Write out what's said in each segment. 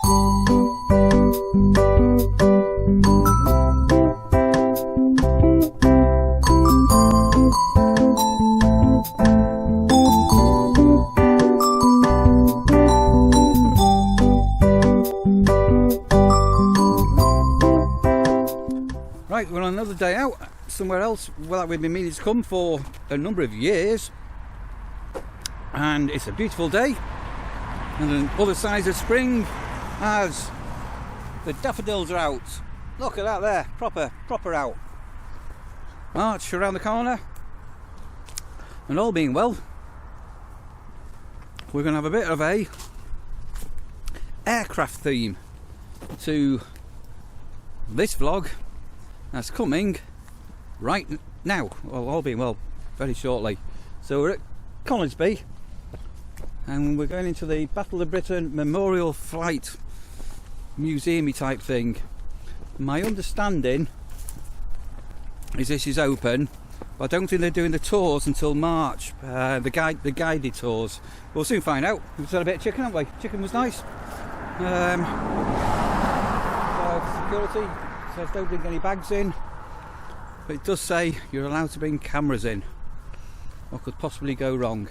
Right, we're on another day out somewhere else that we've been meaning to come for a number of years, and it's a beautiful day and on other sides of spring as the daffodils are out. Look at that there, proper out. March around the corner, and all being well, we're going to have a bit of a aircraft theme to this vlog that's coming right now, well, all being well, very shortly. So we're at Conisbee and we're going into the Battle of Britain Memorial Flight Museum-y type thing. My understanding is this is open, but I don't think they're doing the tours until March, the guided tours. We'll soon find out. We've had a bit of chicken, haven't we? Chicken was nice. Security says don't bring any bags in, but it does say you're allowed to bring cameras in. What could possibly go wrong?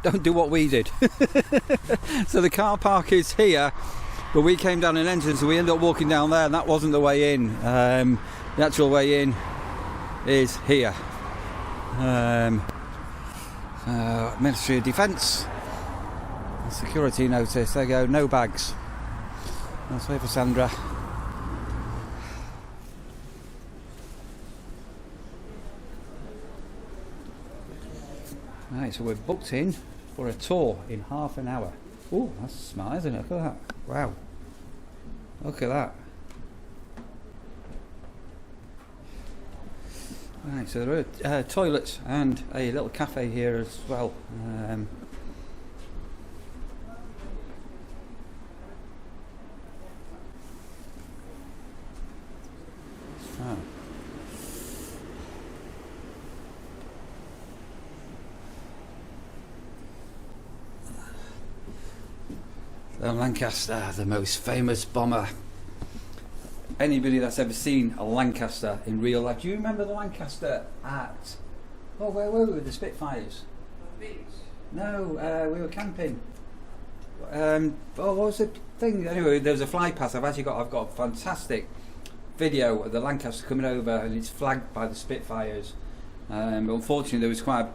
Don't do what we did. So the car park is here, but we came down an entrance and we ended up walking down there, and that wasn't the way in. The actual way in is here. Ministry of Defence security notice, there you go, no bags. Let's wait for Sandra. Right, so we're booked in for a tour in half an hour. Oh, that's smart, isn't it? Look at that. Wow. Look at that. Right, so there are toilets and a little cafe here as well. The Lancaster, the most famous bomber. Anybody that's ever seen a Lancaster in real life. Do you remember the Lancaster at... Oh, where were we with the Spitfires? The beach? No, we were camping. What was the thing? Anyway, there was a fly pass. I've got a fantastic video of the Lancaster coming over, and it's flagged by the Spitfires. But unfortunately, there was quite a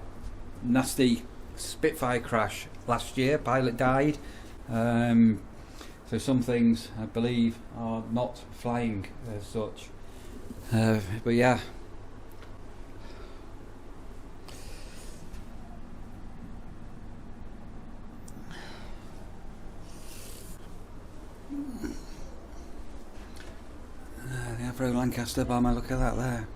nasty Spitfire crash last year. Pilot died. So some things I believe are not flying as such, but yeah. The Avro Lancaster bomber, look at that there.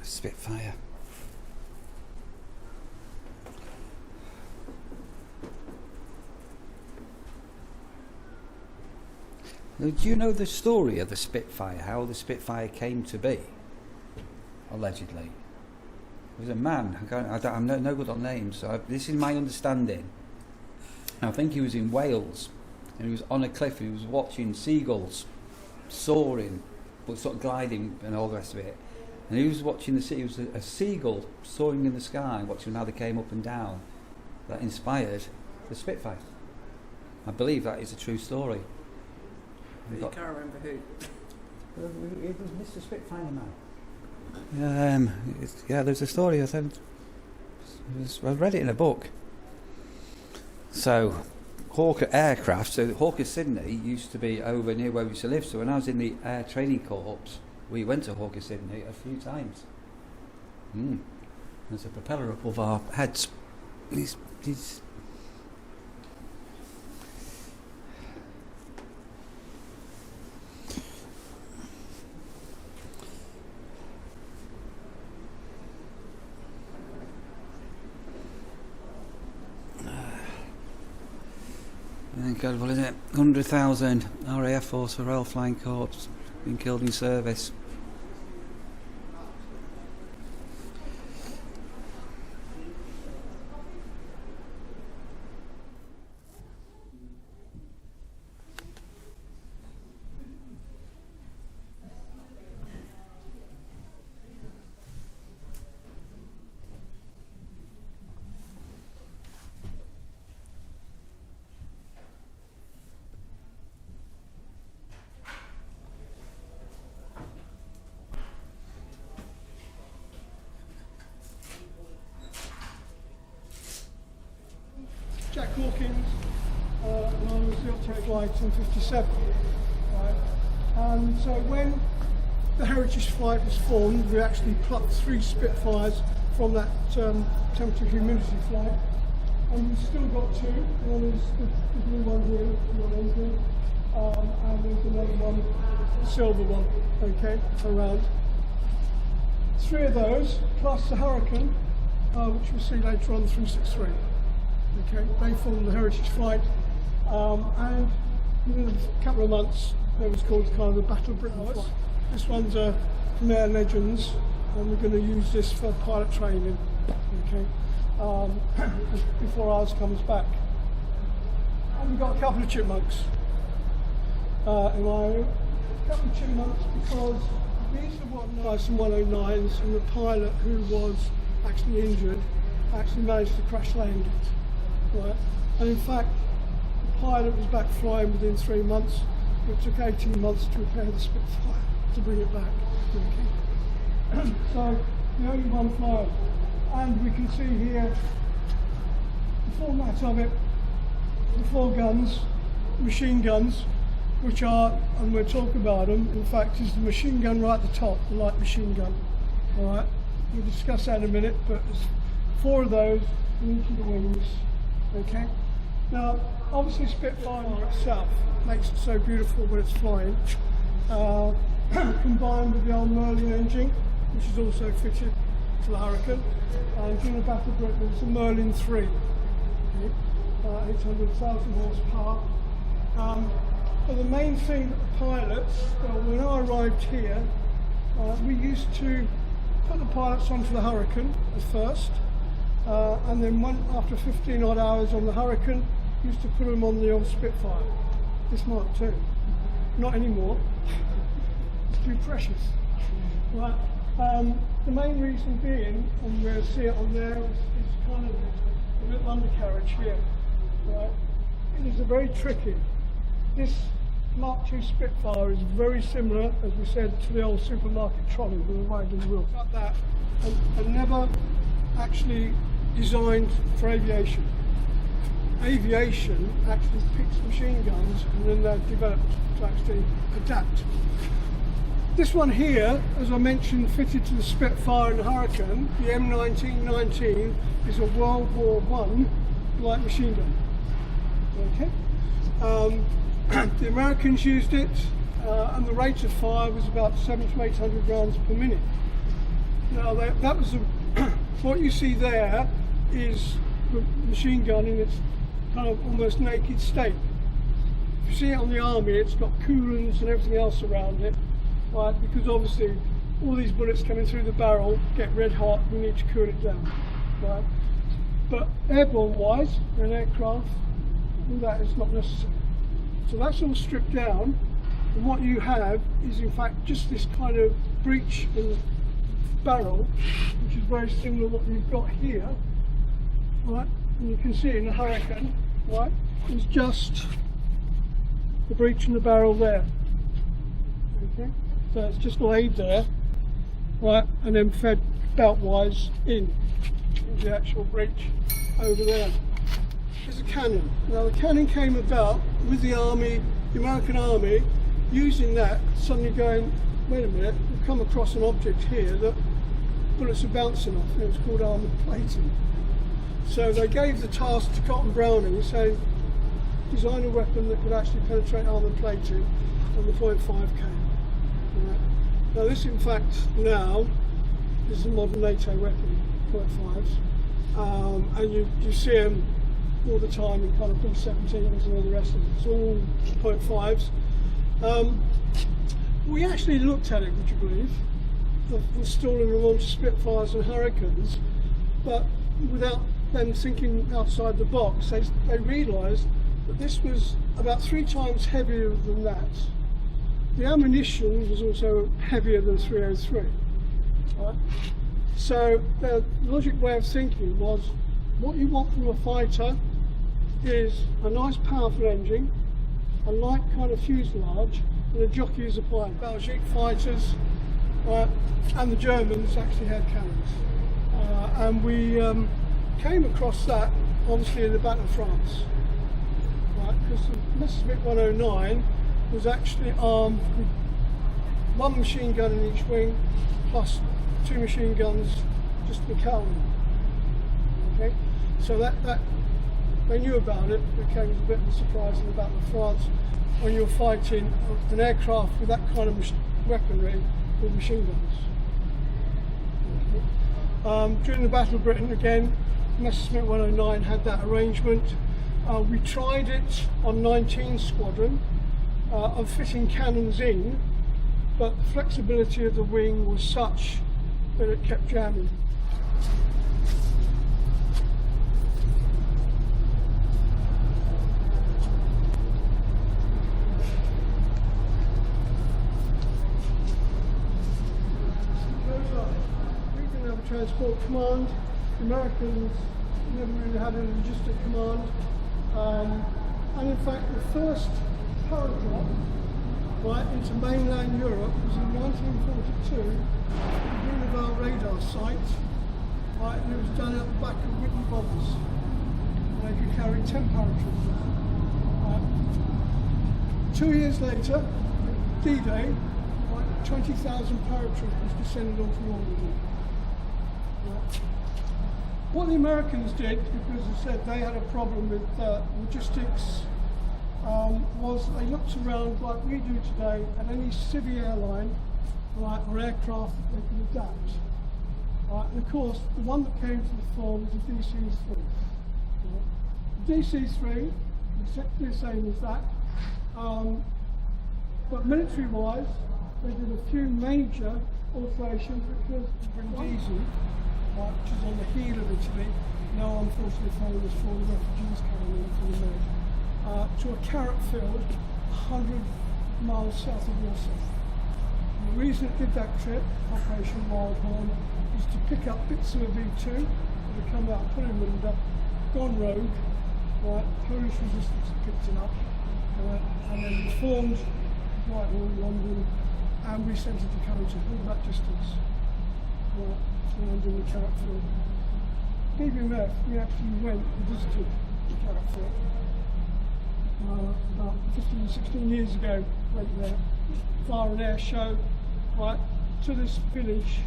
Spitfire. Now, do you know the story of the Spitfire? How the Spitfire came to be? Allegedly, there was a man. I'm no good on names, so this is my understanding. I think he was in Wales, and he was on a cliff. He was watching seagulls soaring, but sort of gliding, and all the rest of it. And he was watching it was a seagull soaring in the sky, watching how they came up and down. That inspired the Spitfire. I believe that is a true story. You can't remember who. It was Mr. Spitfire man. Yeah, there's a story. I read it in a book. So, Hawker Aircraft. So Hawker Sydney used to be over near where we used to live. So when I was in the Air Training Corps, we went to Hawker Sydney a few times. There's a propeller above our heads. These incredible, isn't it? 100,000 RAF Force for Royal Flying Corps been killed in service. Jack Hawkins, and I was the operator flight in 57. Right? And so when the Heritage Flight was formed, we actually plucked 3 Spitfires from that temperature humidity flight, and we've still got 2. One is the blue one here, one engine, and there's another one, the silver one, okay, around. 3 of those, plus the Hurricane, which we'll see later on, 363. Okay, they formed the Heritage Flight, and within a couple of months it was called kind of the Battle of Britain Flight. This one's from Air Legends, and we're going to use this for pilot training, okay, before ours comes back. And we've got a couple of chipmunks in Ireland. A couple of chipmunks because these are what nice and 109s, and the pilot who was actually injured actually managed to crash land it. Right. And in fact, the pilot was back flying within 3 months. It took 18 months to repair the Spitfire to bring it back. Okay. So the only one flyer, and we can see here the format of it: the 4 guns, machine guns, which are, and we'll talk about them. In fact, is the machine gun right at the top, the light machine gun. All right. We'll discuss that in a minute. But there's 4 of those in each of the wings. Okay. Now, obviously, Spitfire itself makes it so beautiful when it's flying, combined with the old Merlin engine, which is also fitted to the Hurricane. And during the Battle of Britain, it's a Merlin 3, okay, 800,000 horsepower. But the main thing that the pilots, well, when I arrived here, we used to put the pilots onto the Hurricane at first. And then after 15 odd hours on the Hurricane, used to put them on the old Spitfire, this Mark II. Not anymore. It's too precious. Right. The main reason being, and we'll see it on there, is kind of a little undercarriage here. Right. It is very tricky. This Mark II Spitfire is very similar, as we said, to the old supermarket trolley with a wagon wheel. Like that, and never actually designed for aviation. Aviation actually picks machine guns, and then they're developed to actually adapt. This one here, as I mentioned, fitted to the Spitfire and the Hurricane, the M1919 is a World War I light machine gun. Okay. The Americans used it, and the rate of fire was about 700 to 800 rounds per minute. Now that was what you see there is the machine gun in its kind of almost naked state. If you see it on the Army, it's got coolants and everything else around it, right? Because obviously all these bullets coming through the barrel get red hot, we need to cool it down, right? But airborne wise, in an aircraft, all that is not necessary. So that's all stripped down, and what you have is in fact just this kind of breach in the barrel, which is very similar to what we've got here, right? And you can see in the Hurricane, right? It's just the breach in the barrel there. Okay, so it's just laid there, right, and then fed belt-wise in the actual breach over there. There's a cannon. Now the cannon came about with the Army, the American Army, using that, suddenly going, wait a minute, we've come across an object here that bullets are bouncing off, and it's called armoured plating. So they gave the task to Cotton Browning, saying, design a weapon that could actually penetrate armoured plating, and the .5 came. Right. Now this in fact now is a modern NATO weapon, .5s, and you see them all the time in kind of B-17s and all the rest of it. It's all .5s. We actually looked at it, would you believe, of installing them onto Spitfires and Hurricanes, but without them thinking outside the box, they realised that this was about 3 times heavier than that. The ammunition was also heavier than 303. Right? So the logic way of thinking was, what you want from a fighter is a nice powerful engine, a light kind of fuselage, and a jockey as a pilot. Belgian fighters and the Germans actually had cannons. And we came across that obviously in the Battle of France. Right, because the Messerschmitt 109 was actually armed with 1 machine gun in each wing, plus 2 machine guns just for cavalry. Okay, so that they knew about it. It came as a bit of a surprise in the Battle of France when you're fighting an aircraft with that kind of weaponry with machine guns. Okay. During the Battle of Britain, again, Messerschmitt 109 had that arrangement. We tried it on 19 Squadron of fitting cannons in, but the flexibility of the wing was such that it kept jamming. We didn't have a transport command. The Americans never really had a logistic command. And in fact, the first paradrop into mainland Europe was in 1942 at the Grunewald radar site, and it was done at the back of Whitney bombers. They could carry 10 paratroopers. 2 years later, D-Day, 20,000 paratroopers descended onto Normandy. What the Americans did, because as I said they had a problem with logistics, was they looked around like we do today at any civvy airline or aircraft that they could adapt. And of course, the one that came to the fore was the DC-3. The DC-3, exactly the same as that, but military-wise, they did a few major alterations, which was Brindisi, which is on the heel of Italy, now unfortunately famous for the refugees coming in from the Med, to a carrot field 100 miles south of Warsaw. And the reason it did that trip, Operation Wildhorn, was to pick up bits of a V2 that had come out of Pullenwinda, gone rogue, Polish resistance had picked it up, and then reformed Whitehall, London, and we sent it to Dakota all that distance. And in the carrot field. BBMF, we actually went and visited the carrot field about 15, 16 years ago, went there, via an air show, to this village,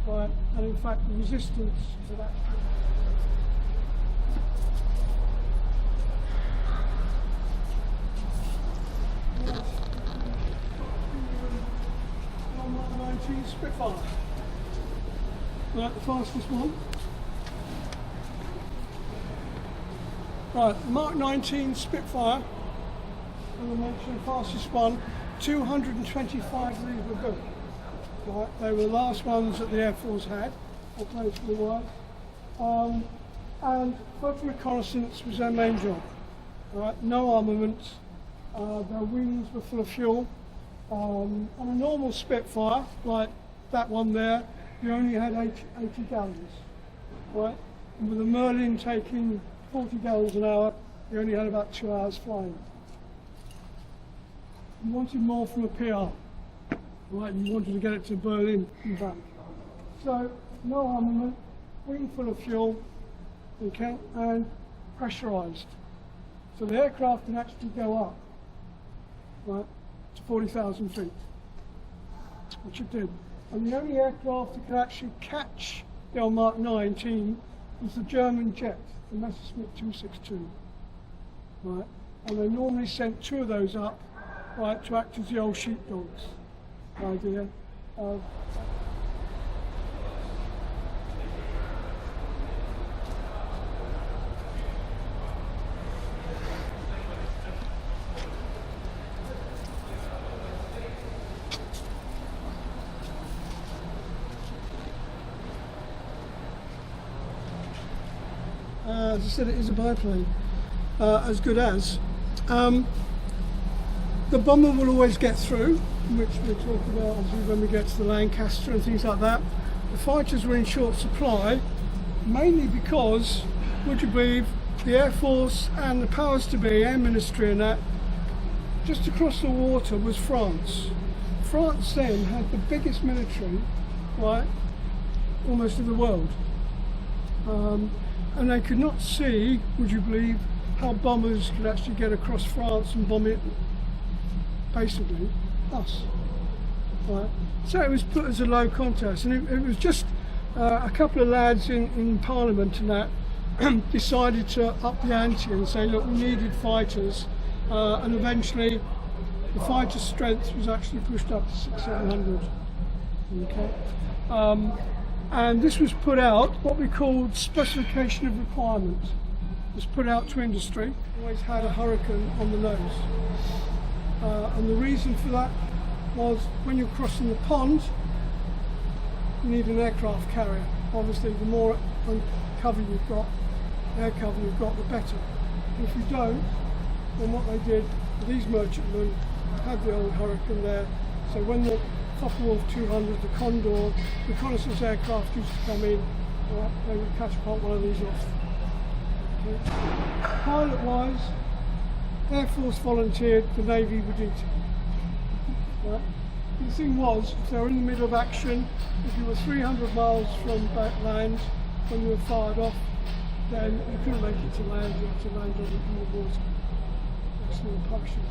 and in fact the resistance to that. Mark 19 Spitfire. Right, the fastest one. Right, the Mark 19 Spitfire, as I mentioned, fastest one, 225 litres of built. Right, they were the last ones that the Air Force had, or close to the world. And photo reconnaissance was their main job. Right, no armament, their wings were full of fuel. On a normal Spitfire, like that one there, you only had 80 gallons, right? And with a Merlin taking 40 gallons an hour, you only had about 2 hours flying. You wanted more from a PR, right? You wanted to get it to Berlin and back. So, no armament, wing full of fuel, okay, and pressurised. So the aircraft can actually go up, right, to 40,000 feet, which it did. And the only aircraft that could actually catch the old Mark 19 was the German jet, the Messerschmitt 262. Right? And they normally sent 2 of those up, right, to act as the old sheepdogs idea. as I said, it is a biplane, as good as. The bomber will always get through, which we'll talk about obviously when we get to the Lancaster and things like that. The fighters were in short supply, mainly because, would you believe, the Air Force and the powers to be, Air Ministry and that, just across the water was France. France then had the biggest military, right, almost in the world. And they could not see, would you believe, how bombers could actually get across France and bomb it, basically, us. Right. So it was put as a low contest, and it was just a couple of lads in Parliament and that decided to up the ante and say, look, we needed fighters, and eventually the fighter strength was actually pushed up to 600-700. Okay. And this was put out, what we called specification of requirements. It was put out to industry, always had a Hurricane on the nose. And the reason for that was when you're crossing the pond, you need an aircraft carrier. Obviously, the more cover you've got, air cover you've got, the better. If you don't, then what they did, these merchantmen had the old Hurricane there, so when the Focke-Wulf 200, the Condor, Reconnaissance aircraft used to come in, they would catapult one of these off. Okay. Pilot-wise, Air Force volunteered, the Navy would eat it. Right. The thing was, if they were in the middle of action, if you were 300 miles from land when you were fired off, then you couldn't make it to land, you had to land on the water. That's the parachute.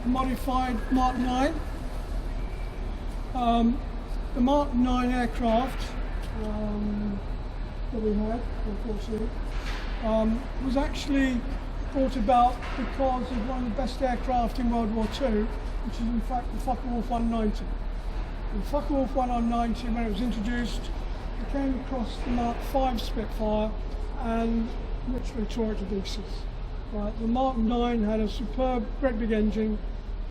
Modified Mark 9. The Mark 9 aircraft that we had, unfortunately, was actually brought about because of one of the best aircraft in World War II, which is in fact the Focke-Wulf 190. The Focke-Wulf 190, when it was introduced, it came across the Mark 5 Spitfire and literally tore it to pieces. Right, the Mark 9 had a superb, great big engine.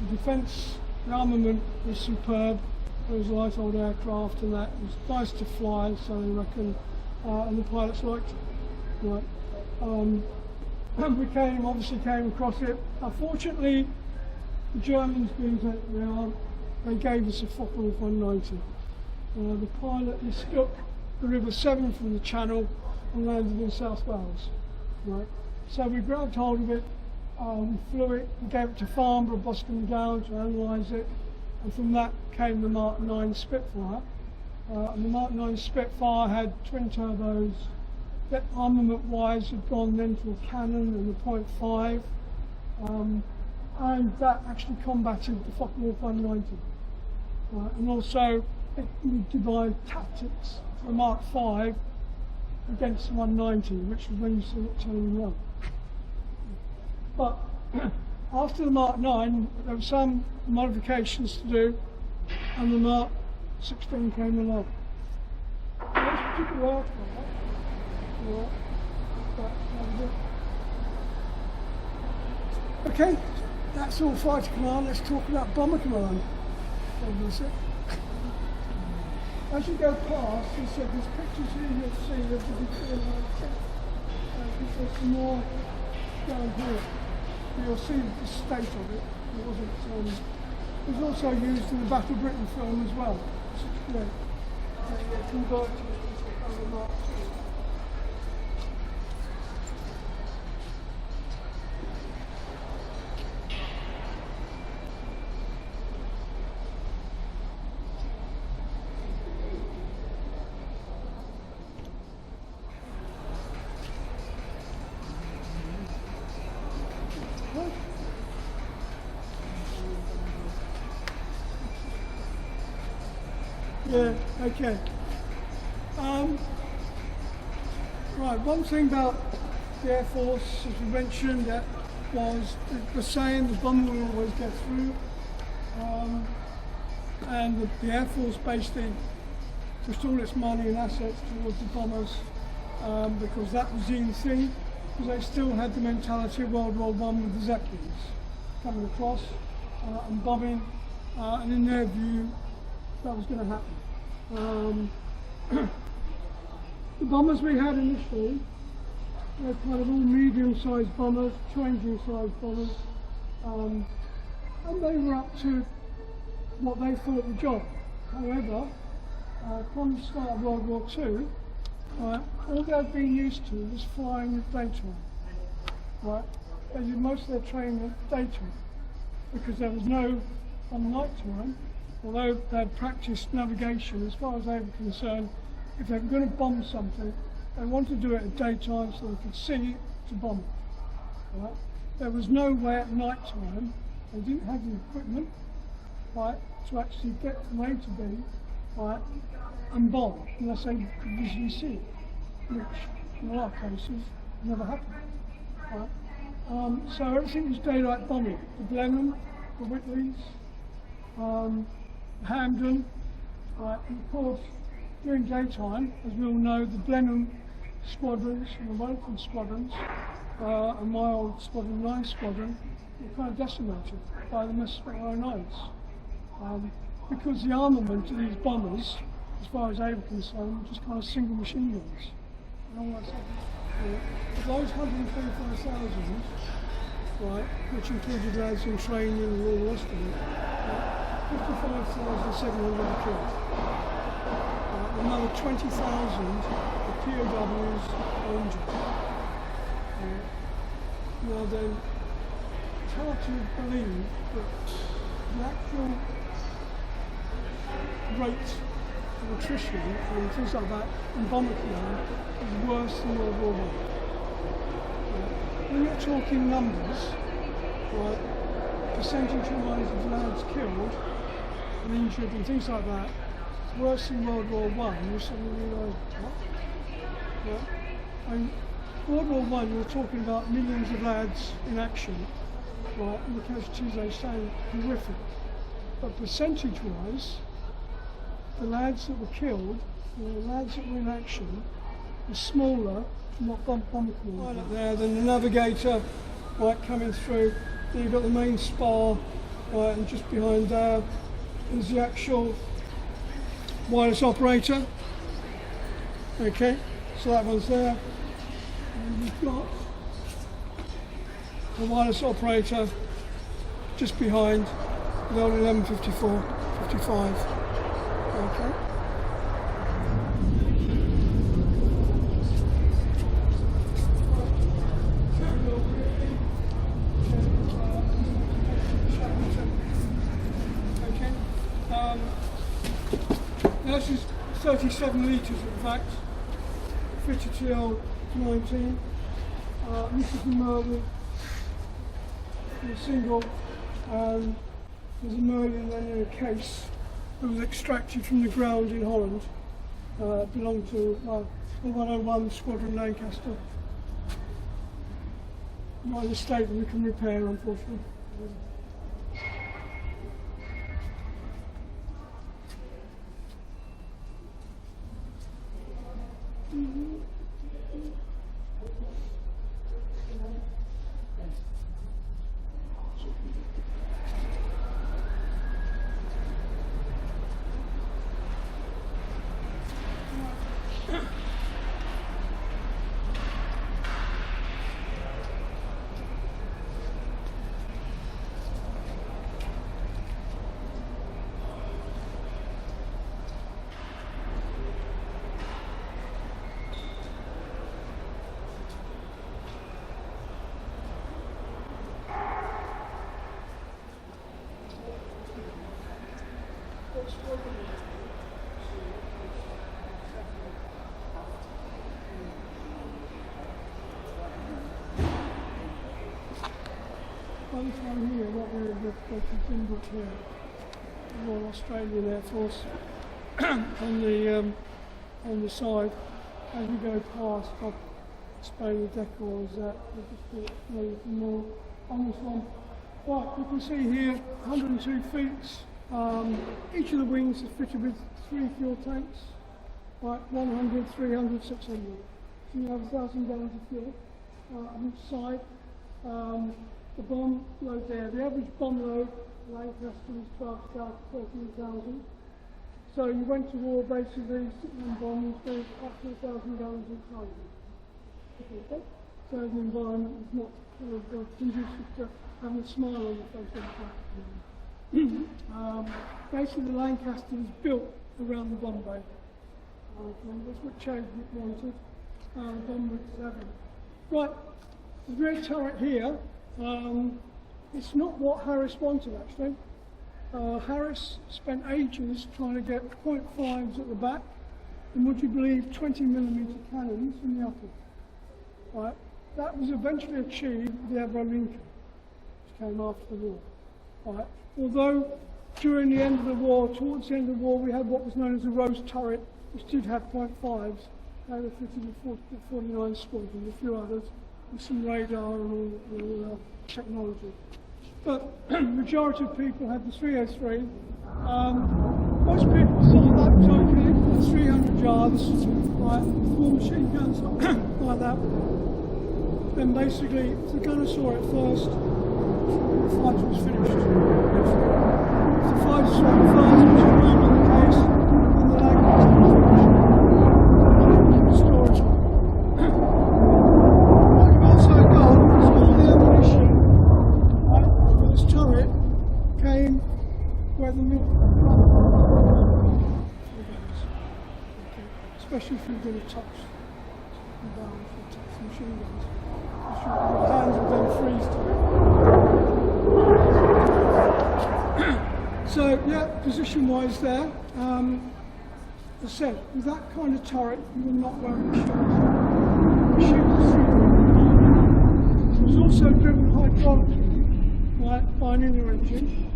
The defence, the armament was superb. It was a light old aircraft and that. It was nice to fly, so they reckon, and the pilots liked it. Right. We obviously came across it. Unfortunately, the Germans, being that they are, they gave us a Focke-Wulf 190. The pilot mistook the River Severn from the Channel and landed in South Wales. Right. So we grabbed hold of it, we flew it, we gave it to Farnborough, Boscombe Down to analyse it, and from that came the Mark 9 Spitfire. And the Mark 9 Spitfire had twin turbos. That armament-wise had gone then to a cannon and a .5, and that actually combated the Focke-Wulf 190. And also it devised tactics for the Mark 5 against the 190, which was when you saw it turning around. But after the Mark 9, there were some modifications to do, and the Mark 16 came along. It took a while for that. Okay, that's all fighter command. Let's talk about bomber command. As you go past, you said there's pictures here you'll see of the before there's some more down here. You'll see the state of it. It was also used in the Battle Britain film as well. Converted to the Mark II. Yeah, okay. Right, one thing about the Air Force, as we mentioned, that was the saying the bomber will always get through. And the Air Force basically pushed all its money and assets towards the bombers because that was the thing, because they still had the mentality of World War I with the Zeppelins coming across and bombing, and in their view that was going to happen. The bombers we had initially were kind of all medium-sized bombers, changing-sized bombers, and they were up to what they thought the job. However, from the start of World War II, all they'd been used to was flying at daytime. Right? They did most of their training at daytime because there was no on night time. Although they'd practiced navigation, as far as they were concerned, if they were going to bomb something, they wanted to do it at daytime so they could see it to bomb it. Right? There was no way at night time, they didn't have the equipment, right, to actually get from A to B, right, and bomb, unless they could visually see it, which in a lot of cases never happened. Right? So everything was daylight bombing. The Blenheim, the Whitleys, Hampden, right, and of course during daytime, as we all know, the Blenheim squadrons and the Wellington squadrons and my old Squadron 9 squadron were kind of decimated by the Spitfire 9s. Because the armament of these bombers, as far as they were concerned, were just kind of single machine guns. And all that stuff. Those 125,000, right, which included lads in training and all the rest of it, 55,700 were killed. Another 20,000 were POWs or injured. Now then, it's hard to believe that the actual rate of attrition and things like that in bomber command is worse than World War I. When you're talking numbers, right, percentage-wise of lads killed and injured and things like that, it's worse than World War I. You suddenly realise what? Yeah. And World War I, we're talking about millions of lads in action, right, and the casualties they say are horrific. But percentage-wise, the lads that were killed, the lads that were in action, were smaller than what bomber command right there. Then the navigator, right, coming through. Then you've got the main spar, right, and just behind there is the actual wireless operator. Okay, so that one's there. And you've got the wireless operator just behind the old 1154, 55. Okay. This is 37 litres in fact, fitted to the L19. This is the Merlin, the single, and there's a Merlin then in a case that was extracted from the ground in Holland. Belonged to the 101 Squadron Lancaster. Not in a state that we can repair, unfortunately. By the time here, what we're the Timbrook here, the Royal Australian Air Force, on the side as we go past. I'll explain the decors that we'll just put a little more on this one. Right, you can see here 102 feet. Each of the wings is fitted with 3 fuel tanks, right, 100, 300, 600. So you have 1,000 gallons of fuel on each side. The bomb load there, the average bomb load Lancaster is 12 to 13,000. So you went to war basically sitting on bombs with up to 1,000 gallons each time. Okay. So the environment is not conducive to having a smile on your face all the time. Basically the Lancaster is built around the bomb bay. That's what Chadwick wanted, the bomb was having. Right, the rear turret here, it's not what Harris wanted actually. Harris spent ages trying to get .5s at the back, and would you believe 20mm cannons in the upper. Right, that was eventually achieved with the Avro Lincoln, which came after the war. Right, although during the end of the war, towards the end of the war, we had what was known as a Rose turret, which did have .5s. They were fitted with 49 squad and a few others, with some radar and all technology. But the majority of people had the 303. Most people thought that was okay, the 300 yards, like 4 machine guns like that. Then basically, if the gunner saw it first, the fight was finished. If the fighter saw it first, which is normally the case, then the lag was finished. Storage. What you've also got is all the ammunition for this turret came where the middle especially if you're going to touch the barrel, if you touch the machine guns. Your hands will then freeze to it. So yeah, position wise there. As I said, with that kind of turret you will not wear a shield. It was also driven hydraulically, right, by an inner engine.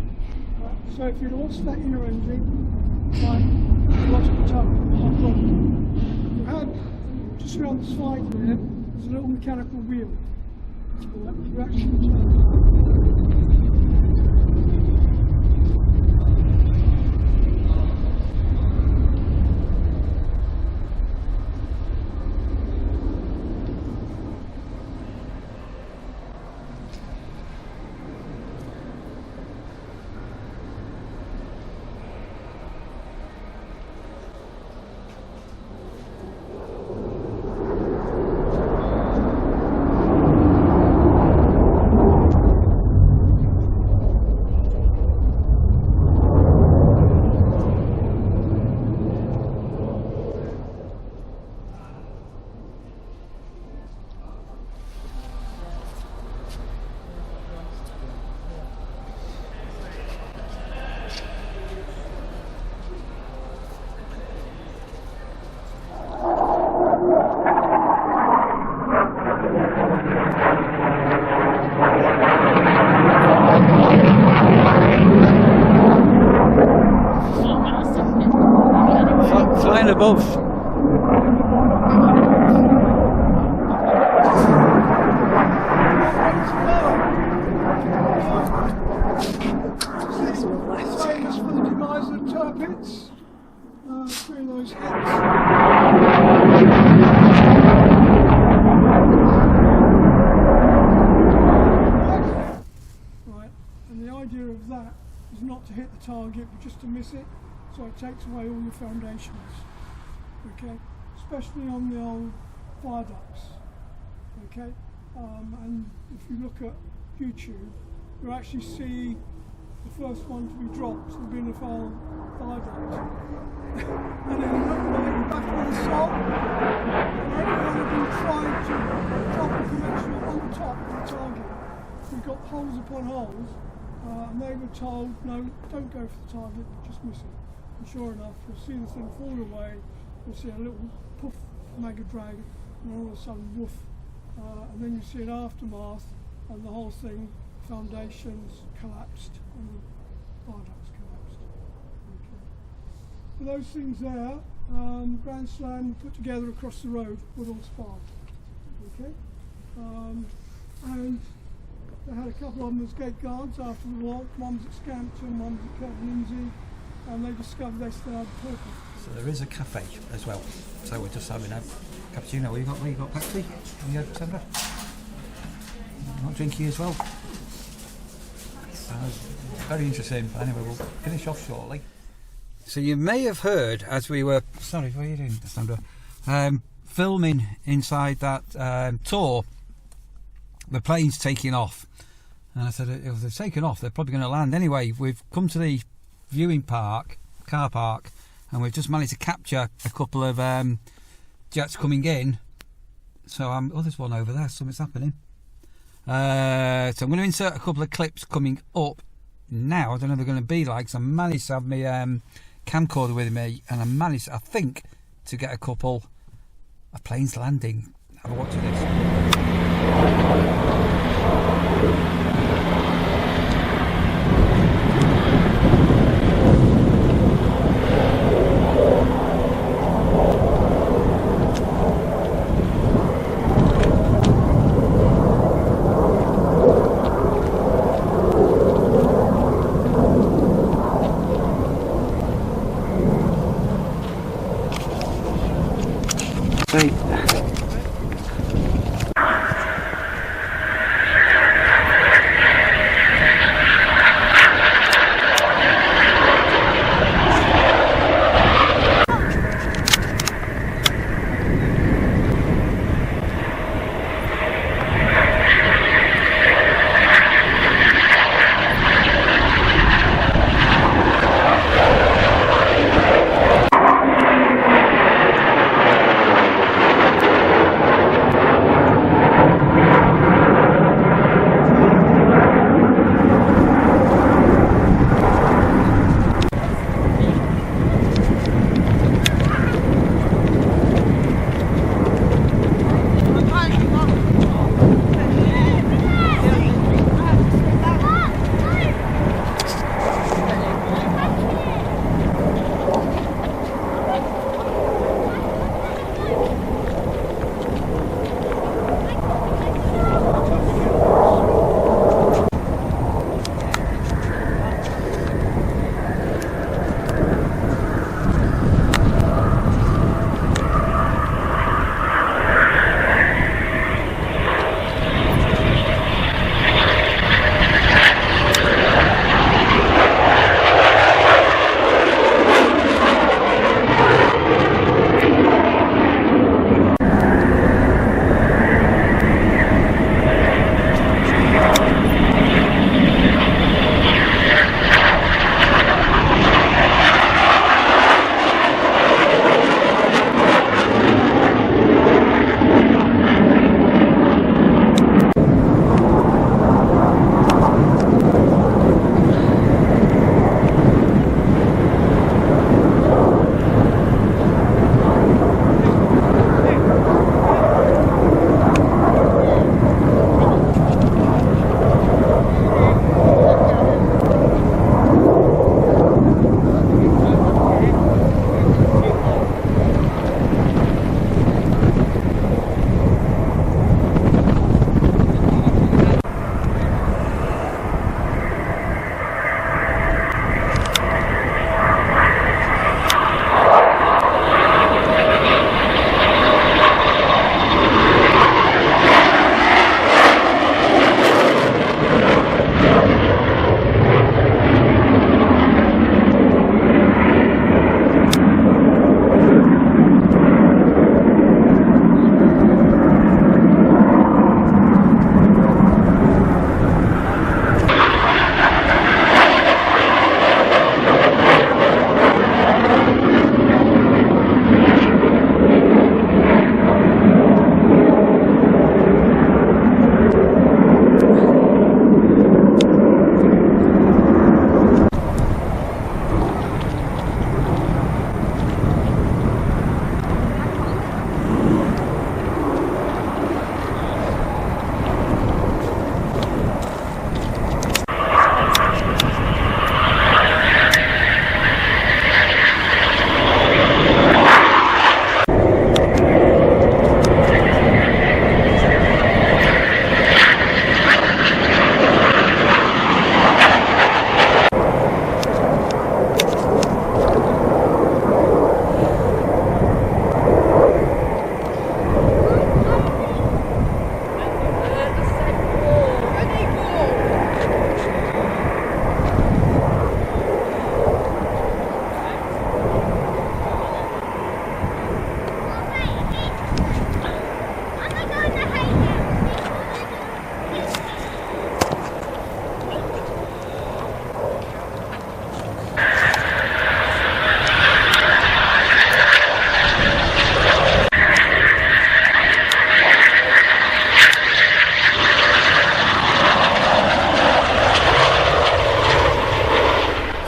Right, so if you lost that inner engine, right, you lost the turret, no problem. You had, just around the side there, there's a little mechanical wheel. Right, you actually turn. Flying above. Famous for the demise of the turrets, through those hits. Right, and the idea of that is not to hit the target, but just to miss it. So it takes away all your foundations, okay, especially on the old viaducts, okay, and if you look at YouTube, you'll actually see the first one to be dropped, the BBMF viaduct, and then you look at it back on the salt, and everyone had been trying to drop a conventional on top of the target. We've got holes upon holes, and they were told, no, don't go for the target, just miss it. And sure enough, you'll see the thing fall away, you'll see a little puff, mega drag, and all of a sudden, woof, and then you see an aftermath, and the whole thing, foundations collapsed, and the viaducts collapsed. Okay. So those things there, Grand Slam put together across the road, Woodall Spa. Okay, and they had a couple of them as gate guards after the war. One was at Scampton, one was at Cape Lindsay, and they discovered they still had purple. So there is a cafe as well. So we're just having a cappuccino. What you got Pepsi? You got Sandra? Not drinking as well. Very interesting. Anyway, we'll finish off shortly. So you may have heard as we were, sorry, what are you doing, Sandra? Filming inside that tour, the plane's taking off. And I said, if they're taking off, they're probably going to land. Anyway, we've come to the viewing park, car park, and we've just managed to capture a couple of jets coming in. So oh, there's one over there, something's happening. So I'm going to insert a couple of clips coming up now. I don't know what they're going to be like, so I managed to have my camcorder with me, and I managed, I think, to get a couple of planes landing. Have a watch of this.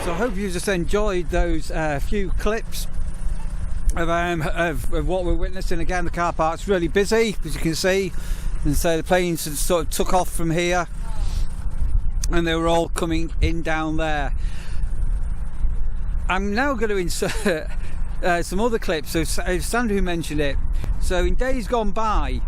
So I hope you just enjoyed those few clips of what we're witnessing. Again, the car park's really busy, as you can see, and so the planes sort of took off from here and they were all coming in down there. I'm now going to insert some other clips. So Sandra who mentioned it. So in days gone by,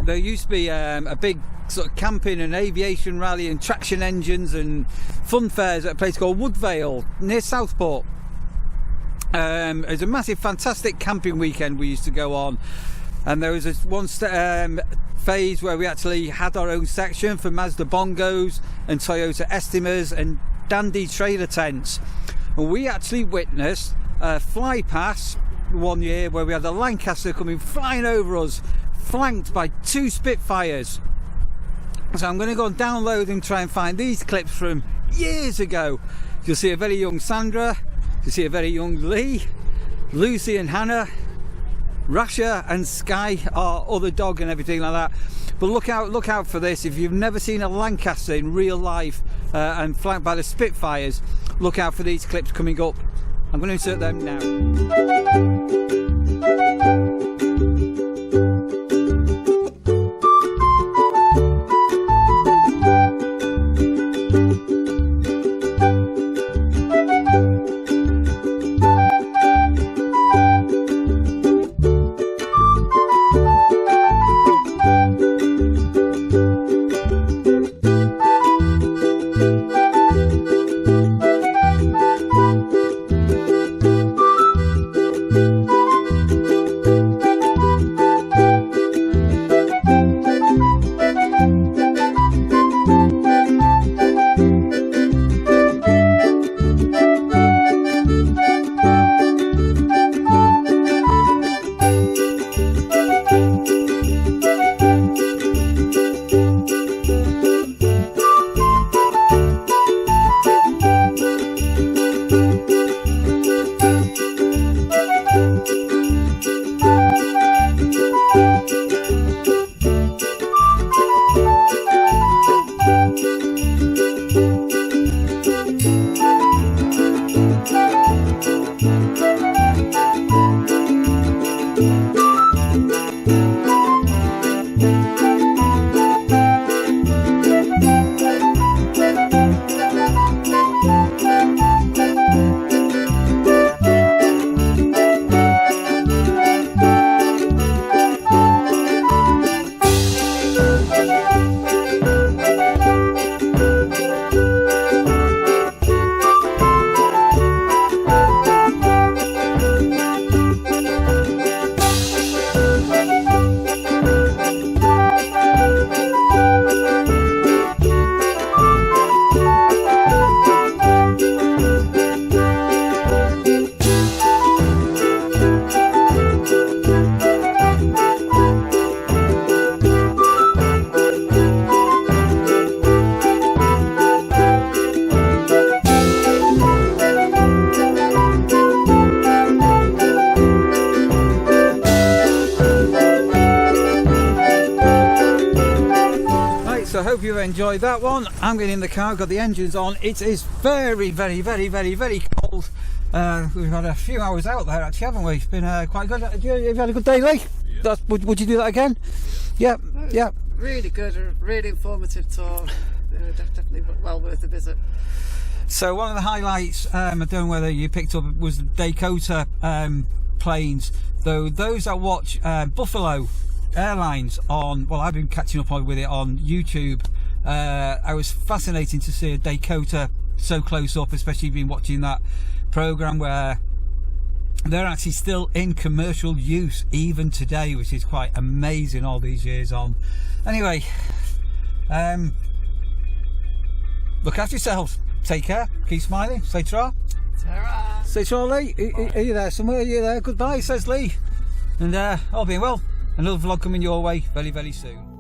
there used to be a big sort of camping and aviation rally and traction engines and fun fairs at a place called Woodvale near Southport. It was a massive, fantastic camping weekend we used to go on, and there was this one phase where we actually had our own section for Mazda bongos and Toyota Estimas and dandy trailer tents. And we actually witnessed a fly pass one year where we had the Lancaster coming flying over us, flanked by 2 Spitfires. So I'm going to go and download and try and find these clips from years ago. You'll see a very young Sandra, you'll see a very young Lee, Lucy and Hannah, Rasha and Sky, our other dog, and everything like that. But look out for this. If you've never seen a Lancaster in real life and flanked by the Spitfires, look out for these clips coming up. I'm going to insert them now. So I hope you enjoyed that one. I'm getting in the car, got the engines on. It is very, very, very, very, very cold. We've had a few hours out there actually, haven't we? It's been quite good. Have you had a good day, Lee? Yeah. Would you do that again? Yeah, yeah. Really good, a really informative tour. Definitely well worth a visit. So one of the highlights, I don't know whether you picked up, was the Dakota planes. Though those that watch Buffalo Airlines on, well, I've been catching up with it on YouTube. I was fascinating to see a Dakota so close up, especially been watching that program where they're actually still in commercial use even today, which is quite amazing all these years on. Anyway, look after yourselves, take care, keep smiling, say ta-ra. Ta-ra. Say ta-ra, Lee. Are you there somewhere? Are you there? Goodbye, says Lee. And all being well, another vlog coming your way very, very soon.